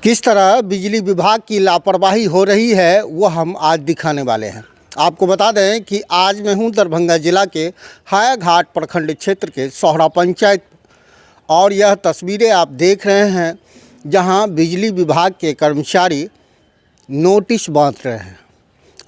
किस तरह बिजली विभाग की लापरवाही हो रही है वो हम आज दिखाने वाले हैं। आपको बता दें कि आज मैं हूं दरभंगा जिला के हायाघाट प्रखंड क्षेत्र के सोहरा पंचायत और यह तस्वीरें आप देख रहे हैं जहां बिजली विभाग के कर्मचारी नोटिस बांट रहे हैं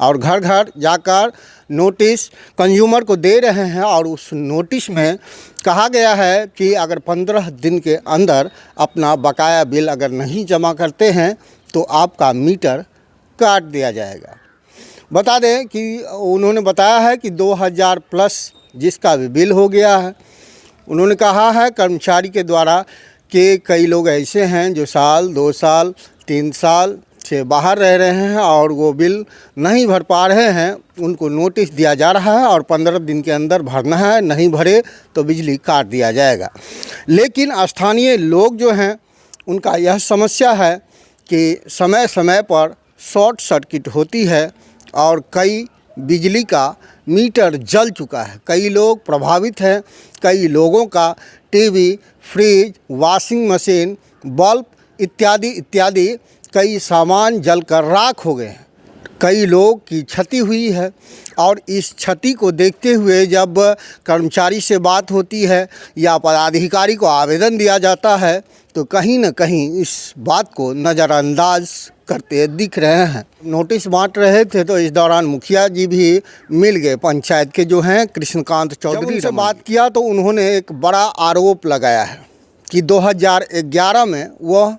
और घर घर जाकर नोटिस कंज्यूमर को दे रहे हैं। और उस नोटिस में कहा गया है कि अगर 15 दिन के अंदर अपना बकाया बिल अगर नहीं जमा करते हैं तो आपका मीटर काट दिया जाएगा। बता दें कि उन्होंने बताया है कि 2000 प्लस जिसका भी बिल हो गया है। उन्होंने कहा है कर्मचारी के द्वारा कि कई लोग ऐसे हैं जो साल 2 साल 3 साल से बाहर रह रहे हैं और वो बिल नहीं भर पा रहे हैं, उनको नोटिस दिया जा रहा है और 15 दिन के अंदर भरना है, नहीं भरे तो बिजली काट दिया जाएगा। लेकिन स्थानीय लोग जो हैं उनका यह समस्या है कि समय समय पर शॉर्ट सर्किट होती है और कई बिजली का मीटर जल चुका है। कई लोग प्रभावित हैं, कई लोगों का TV, fridge, washing machine, bulb इत्यादि इत्यादि कई सामान जलकर राख हो गए हैं। कई लोग की क्षति हुई है और इस क्षति को देखते हुए जब कर्मचारी से बात होती है या पदाधिकारी को आवेदन दिया जाता है तो कहीं न कहीं इस बात को नज़रअंदाज करते दिख रहे हैं। नोटिस बांट रहे थे तो इस दौरान मुखिया जी भी मिल गए, पंचायत के जो हैं कृष्णकांत चौधरी से बात किया तो उन्होंने एक बड़ा आरोप लगाया है कि 2011 में वह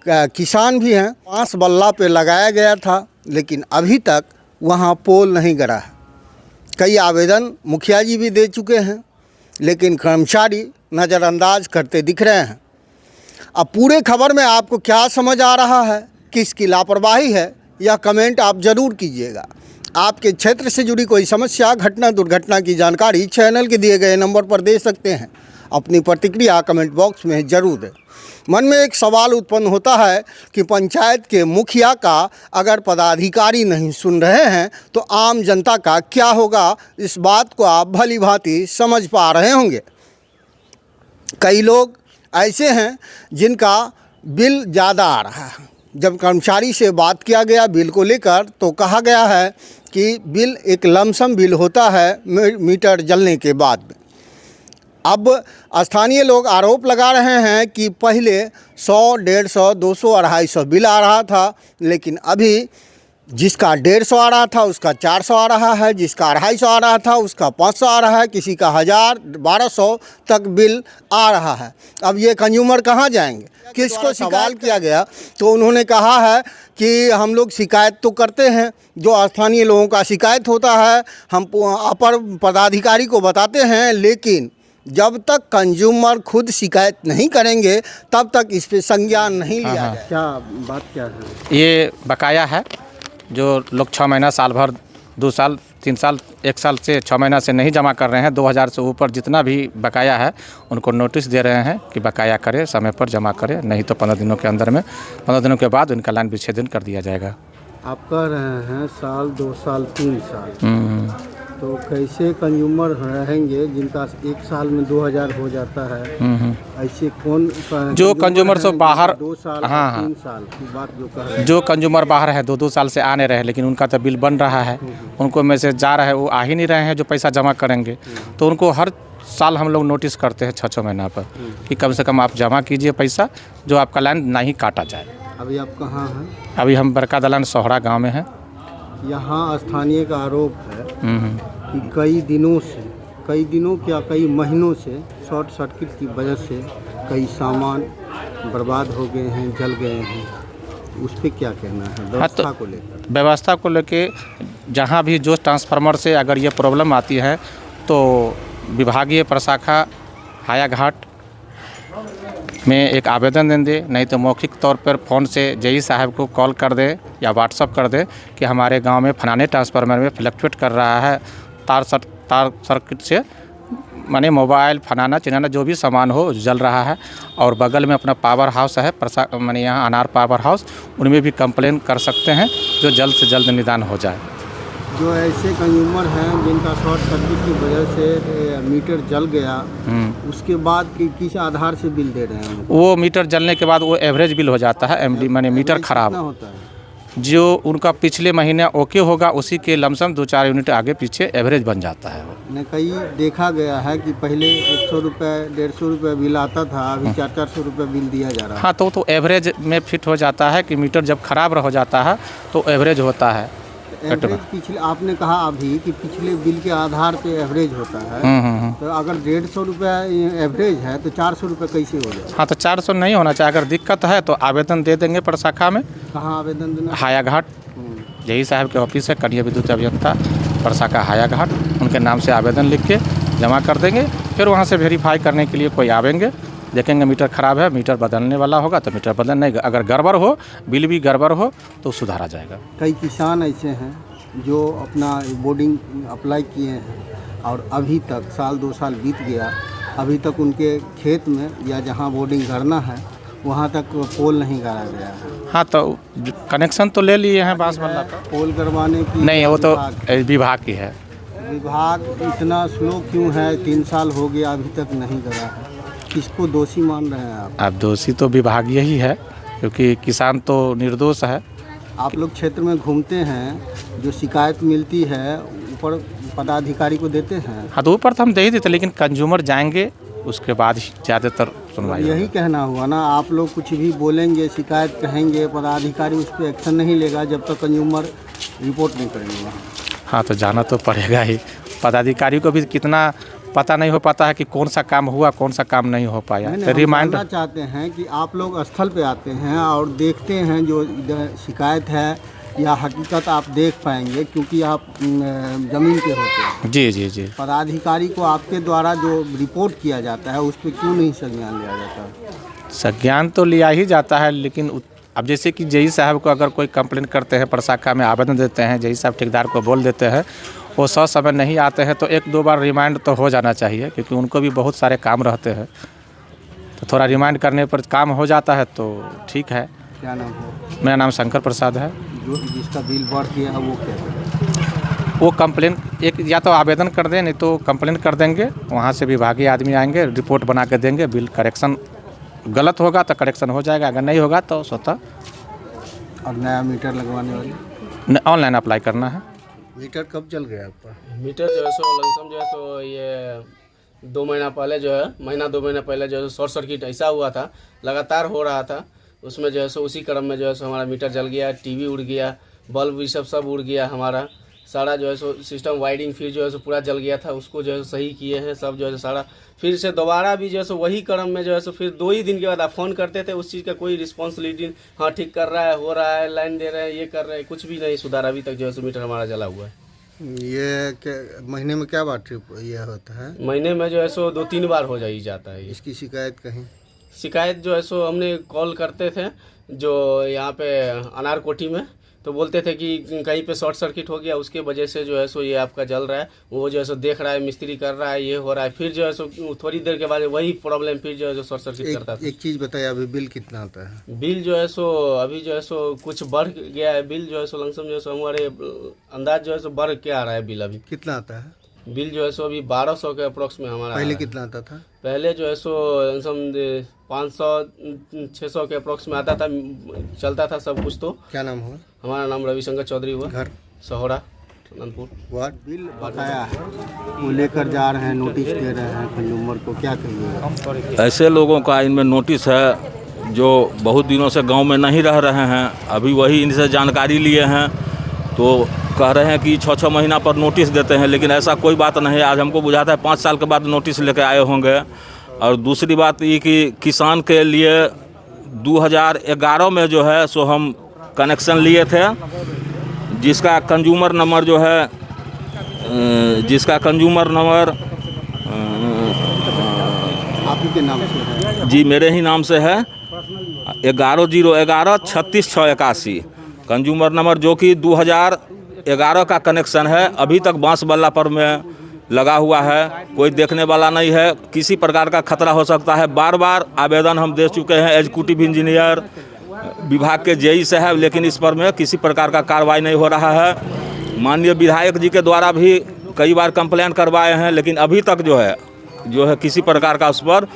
किसान भी हैं, 5 बल्ला पे लगाया गया था लेकिन अभी तक वहाँ पोल नहीं गड़ा है। कई आवेदन मुखिया जी भी दे चुके हैं लेकिन कर्मचारी नज़रअंदाज करते दिख रहे हैं। अब पूरे खबर में आपको क्या समझ आ रहा है, किसकी लापरवाही है, यह कमेंट आप ज़रूर कीजिएगा। आपके क्षेत्र से जुड़ी कोई समस्या, घटना, दुर्घटना की जानकारी चैनल के दिए गए नंबर पर दे सकते हैं। अपनी प्रतिक्रिया कमेंट बॉक्स में ज़रूर दें। मन में एक सवाल उत्पन्न होता है कि पंचायत के मुखिया का अगर पदाधिकारी नहीं सुन रहे हैं तो आम जनता का क्या होगा, इस बात को आप भली भांति समझ पा रहे होंगे। कई लोग ऐसे हैं जिनका बिल ज़्यादा आ रहा है। जब कर्मचारी से बात किया गया बिल को लेकर तो कहा गया है कि बिल एक लमसम बिल होता है मीटर जलने के बाद में। अब स्थानीय लोग आरोप लगा रहे हैं कि पहले 100, 150, 200, 250 बिल आ रहा था लेकिन अभी जिसका 150 आ रहा था उसका 400 आ रहा है, जिसका 250 आ रहा था उसका 500 आ रहा है, किसी का 1000, 1200 तक बिल आ रहा है। अब ये कंज्यूमर कहाँ जाएंगे? किसको सवाल किया गया तो उन्होंने कहा है कि हम लोग शिकायत तो करते हैं, जो स्थानीय लोगों का शिकायत होता है हम अपर पदाधिकारी को बताते हैं, लेकिन जब तक कंज्यूमर खुद शिकायत नहीं करेंगे तब तक इस पे संज्ञान नहीं लिया जाए। क्या बात क्या है? ये बकाया है जो लोग 6 महीना, साल भर, 2 साल, 3 साल, 1 साल से 6 महीना से नहीं जमा कर रहे हैं। 2000 से ऊपर जितना भी बकाया है उनको नोटिस दे रहे हैं कि बकाया करें, समय पर जमा करें, नहीं तो 15 दिनों के अंदर में 15 दिनों के बाद उनका लाइन विच्छेदन कर दिया जाएगा। आप कह रहे हैं साल, 2 साल, 3 साल, तो कैसे कंज्यूमर रहेंगे जिनका 1 साल में 2000 हो जाता है? ऐसे कौन जो कंज्यूमर से बाहर 2 साल, 3 साल की बात जो कह रहे हैं, जो कंज्यूमर बाहर है 2-2 साल से आ नहीं रहे लेकिन उनका तो बिल बन रहा है, उनको मैसेज जा रहा है, वो आ ही नहीं रहे हैं जो पैसा जमा करेंगे। तो उनको हर साल हम लोग नोटिस करते हैं 6-6 महीना पर कि कम से कम आप जमा कीजिए पैसा, जो आपका लाइन नहीं काटा जाए। अभी आप कहाँ हैं? अभी हम बरका दलान सोहरा गाँव में हैं। यहाँ स्थानीय का आरोप है कि कई दिनों क्या कई महीनों से शॉर्ट सर्किट की वजह से कई सामान बर्बाद हो गए हैं, जल गए हैं। उस पर क्या कहना है व्यवस्था को लेकर? व्यवस्था को लेके जहाँ भी जो ट्रांसफार्मर से अगर ये प्रॉब्लम आती है तो विभागीय प्रशाखा हायाघाट में एक आवेदन दे, नहीं तो मौखिक तौर पर फ़ोन से जेई साहब को कॉल कर दे या व्हाट्सअप कर दे कि हमारे गांव में फलाने ट्रांसफार्मर में फ्लक्चुएट कर रहा है, तार सर्किट से, माने मोबाइल फलाना चिनाना जो भी सामान हो जल रहा है। और बगल में अपना पावर हाउस है, माने यहाँ अनार पावर हाउस, उनमें भी कंप्लेन कर सकते हैं जो जल्द से जल्द निदान हो जाए। जो ऐसे कंज्यूमर हैं जिनका शॉर्ट सर्किट की वजह से मीटर जल गया, उसके बाद किस आधार से बिल दे रहे हैं उनको? वो मीटर जलने के बाद वो एवरेज बिल हो जाता है, एमडी माने मीटर एवरेज खराब कितना होता है? जो उनका पिछले महीने ओके होगा उसी के लमसम 2-4 यूनिट आगे पीछे एवरेज बन जाता है वो। ने कई देखा गया है कि पहले 100 रुपये 150 रुपये बिल आता था, अभी 400 रुपये बिल दिया जा रहा है। हाँ, तो एवरेज में फिट हो जाता है कि मीटर जब खराब हो जाता है तो एवरेज होता है। एवरेज पिछले आपने कहा अभी कि पिछले बिल के आधार पे एवरेज होता है, तो अगर 150 रुपये एवरेज है तो 400 रुपये कैसे हो जाए? हाँ, तो 400 नहीं होना चाहिए। अगर दिक्कत है तो आवेदन दे देंगे प्रशाखा में। कहाँ आवेदन देना? हायाघाट यही साहब के ऑफिस है, कन्या विद्युत अभियंता प्रशाखा हायाघाट, उनके नाम से आवेदन लिख के जमा कर देंगे। फिर वहाँ से वेरीफाई करने के लिए कोई आवेंगे, देखेंगे मीटर ख़राब है, मीटर बदलने वाला होगा तो मीटर बदल नहीं, अगर गड़बड़ हो, बिल भी गड़बड़ हो तो सुधारा जाएगा। कई किसान ऐसे हैं जो अपना बोर्डिंग अप्लाई किए हैं और अभी तक साल 2 साल बीत गया, अभी तक उनके खेत में या जहाँ बोर्डिंग करना है वहाँ तक पोल नहीं गाड़ा गया है। हाँ, तो कनेक्शन तो ले लिए हैं बांसवाला का। पोल करवाने की नहीं, वो तो विभाग की है। विभाग इतना स्लो क्यों है? 3 साल हो गया अभी तक नहीं करा है। किसको दोषी मान रहे हैं आप? अब दोषी तो विभाग यही है, क्योंकि किसान तो निर्दोष है। आप लोग क्षेत्र में घूमते हैं, जो शिकायत मिलती है ऊपर पदाधिकारी को देते हैं? हाँ, तो ऊपर तो हम दे ही देते, लेकिन कंज्यूमर जाएंगे उसके बाद ही ज़्यादातर सुनवाई। यही कहना हुआ ना, आप लोग कुछ भी बोलेंगे, शिकायत कहेंगे, पदाधिकारी उस पर एक्शन नहीं लेगा जब तक कंज्यूमर रिपोर्ट नहीं करेंगे। हाँ, तो जाना तो पड़ेगा ही। पदाधिकारी को भी कितना पता नहीं हो पाता है कि कौन सा काम हुआ, कौन सा काम नहीं हो पाया। तो रिमाइंडर चाहते हैं कि आप लोग स्थल पे आते हैं और देखते हैं जो शिकायत है या हकीकत आप देख पाएंगे, क्योंकि आप ज़मीन पे होते हैं। जी जी जी। पदाधिकारी को आपके द्वारा जो रिपोर्ट किया जाता है उस पर क्यों नहीं संज्ञान लिया जाता? संज्ञान तो लिया ही जाता है, लेकिन अब जैसे कि जेई साहब को अगर कोई कंप्लेंट करते हैं, प्रशाखा में आवेदन देते हैं, जेई साहब ठेकेदार को बोल देते हैं, वो समय नहीं आते हैं तो 1-2 बार रिमाइंड तो हो जाना चाहिए, क्योंकि उनको भी बहुत सारे काम रहते हैं। तो थोड़ा रिमाइंड करने पर काम हो जाता है तो ठीक है। क्या नाम है? मेरा नाम शंकर प्रसाद है। जो जिसका बिल बढ़ गया है वो क्या है? वो कंप्लेन एक या तो आवेदन कर दें, नहीं तो कंप्लेन कर देंगे, वहाँ से विभागीय आदमी आएंगे, रिपोर्ट बना के देंगे। बिल करेक्शन गलत होगा तो करेक्शन हो जाएगा, अगर नहीं होगा तो स्वतः। और नया मीटर लगवाने वाले ऑनलाइन अप्लाई करना है। मीटर कब चल गया आपका? मीटर जो है सो लमसम जो है सो ये 2 महीना पहले जो है, 1-2 महीना पहले जो है शॉर्ट सर्किट ऐसा हुआ था, लगातार हो रहा था। उसमें जो है सो उसी क्रम में जो है सो हमारा मीटर जल गया, टीवी उड़ गया, बल्ब ये सब उड़ गया, हमारा सारा जो है सो सिस्टम वायरिंग फिर जो है सो पूरा जल गया था। उसको जो है सही किए हैं सब, जो है सारा फिर से दोबारा भी जो है सो वही क्रम में जो है सो फिर 2 ही दिन के बाद आप फ़ोन करते थे, उस चीज़ का कोई रिस्पॉन्सिबिलिटी, हाँ ठीक कर रहा है, हो रहा है, लाइन दे रहे हैं, ये कर रहे हैं, कुछ भी नहीं सुधार अभी तक जो है सो मीटर हमारा जला हुआ है। ये महीने में क्या बार ट्रिप ये होता है? महीने में जो है सो 2-3 बार हो जाता है। इसकी शिकायत कहीं? शिकायत जो है सो हमने कॉल करते थे जो यहाँ पे अनारकोटी में, तो बोलते थे कि कहीं पे शॉर्ट सर्किट हो गया, उसके वजह से जो है सो ये आपका जल रहा है, वो जो है सो देख रहा है, मिस्त्री कर रहा है, ये हो रहा है। फिर जो है सो थोड़ी देर के बाद वही प्रॉब्लम फिर जो है सो शॉर्ट सर्किट करता था। एक चीज़ बताइए, अभी बिल कितना आता है? बिल जो है सो अभी जो है सो कुछ बढ़ गया है। बिल जो है सो लमसम जो है सो हमारे अंदाज जो है सो बढ़ के आ रहा है बिल। अभी कितना आता है बिल? जो है सो अभी 1200 के अप्रोक्स में हमारा। पहले कितना आता था? पहले जो है सो लमसम 500-600 के अप्रोक्स में आता था, चलता था सब कुछ। तो क्या नाम हुआ? हमारा नाम रविशंकर चौधरी हुआ, घर सहोड़ा अनंतपुर। वार्ड बिल बकाया है, वो लेकर जा रहे हैं, नोटिस दे रहे हैं कंज्यूमर को, क्या कहिएगा? ऐसे लोगों का इनमें नोटिस है जो बहुत दिनों से गांव में नहीं रह रहे हैं, अभी वही इनसे जानकारी लिए हैं तो कह रहे हैं कि 6-6 महीना पर नोटिस देते हैं, लेकिन ऐसा कोई बात नहीं है। आज हमको बुझाता है 5 साल के बाद नोटिस लेकर आए होंगे। और दूसरी बात ये कि किसान के लिए 2011 में जो है सो हम कनेक्शन लिए थे, जिसका कंज्यूमर नंबर जो है आप ही के नाम से है? जी मेरे ही नाम से है, 11-011-36-681 कंज्यूमर नंबर, जो कि 2011 का कनेक्शन है। अभी तक बांसवालापुर में लगा हुआ है, कोई देखने वाला नहीं है, किसी प्रकार का खतरा हो सकता है। बार बार आवेदन हम दे चुके हैं एग्जीक्यूटिव इंजीनियर विभाग के जेई साहब, लेकिन इस पर में किसी प्रकार का कार्रवाई नहीं हो रहा है। माननीय विधायक जी के द्वारा भी कई बार कंप्लेन करवाए हैं, लेकिन अभी तक जो है किसी प्रकार का उस पर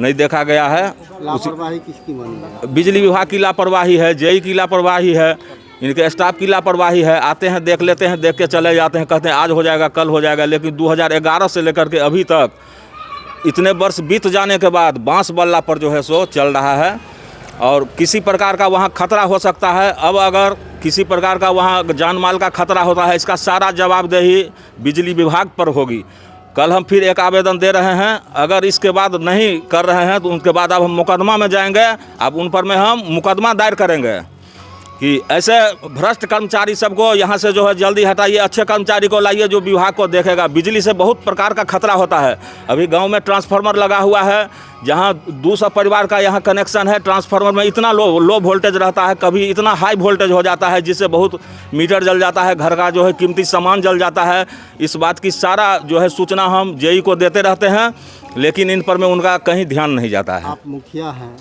नहीं देखा गया है। लापरवाही किसकी मानी है? बिजली विभाग की लापरवाही है, जेई की लापरवाही है, इनके स्टाफ की लापरवाही है। आते हैं, देख लेते हैं, देख के चले जाते हैं, कहते हैं आज हो जाएगा, कल हो जाएगा, लेकिन 2011 से लेकर के अभी तक इतने वर्ष बीत जाने के बाद बांस बल्ला पर जो है सो चल रहा है और किसी प्रकार का वहाँ खतरा हो सकता है। अब अगर किसी प्रकार का वहाँ जान माल का खतरा होता है, इसका सारा जवाबदेही बिजली विभाग पर होगी। कल हम फिर एक आवेदन दे रहे हैं, अगर इसके बाद नहीं कर रहे हैं तो उनके बाद अब हम मुकदमा में जाएंगे। अब उन पर में हम मुकदमा दायर करेंगे कि ऐसे भ्रष्ट कर्मचारी सबको यहाँ से जो है जल्दी हटाइए, अच्छे कर्मचारी को लाइए जो विभाग को देखेगा। बिजली से बहुत प्रकार का खतरा होता है। अभी गांव में ट्रांसफार्मर लगा हुआ है, जहाँ 200 परिवार का यहाँ कनेक्शन है। ट्रांसफार्मर में इतना लो वोल्टेज रहता है, कभी इतना हाई वोल्टेज हो जाता है जिससे बहुत मीटर जल जाता है, घर का जो है कीमती सामान जल जाता है। इस बात की सारा जो है सूचना हम जेई को देते रहते हैं, लेकिन इन पर में उनका कहीं ध्यान नहीं जाता है। आप मुखिया हैं,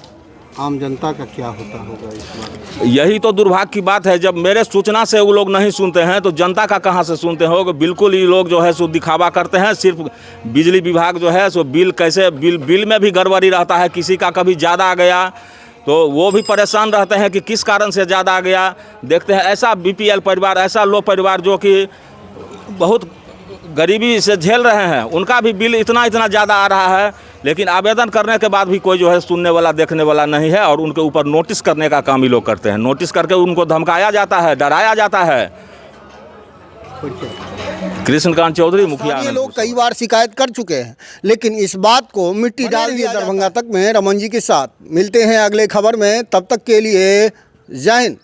आम जनता का क्या होता होगा इस बारे में? यही तो दुर्भाग्य की बात है, जब मेरे सूचना से वो लोग नहीं सुनते हैं तो जनता का कहाँ से सुनते हो। बिल्कुल ये लोग जो है सो दिखावा करते हैं। सिर्फ बिजली विभाग जो है सो बिल में भी गड़बड़ी रहता है। किसी का कभी ज़्यादा आ गया तो वो भी परेशान रहते हैं कि किस कारण से ज़्यादा आ गया। देखते हैं ऐसा BPL परिवार, ऐसा लो परिवार जो कि बहुत गरीबी से झेल रहे हैं, उनका भी बिल इतना ज़्यादा आ रहा है, लेकिन आवेदन करने के बाद भी कोई जो है सुनने वाला, देखने वाला नहीं है। और उनके ऊपर नोटिस करने का काम ही लोग करते हैं। नोटिस करके उनको धमकाया जाता है, डराया जाता है। कृष्णकांत चौधरी, मुखिया। ये लोग कई बार शिकायत कर चुके हैं, लेकिन इस बात को मिट्टी डाल दिया। दरभंगा तक में रमन जी के साथ मिलते हैं अगले खबर में, तब तक के लिए जय हिंद।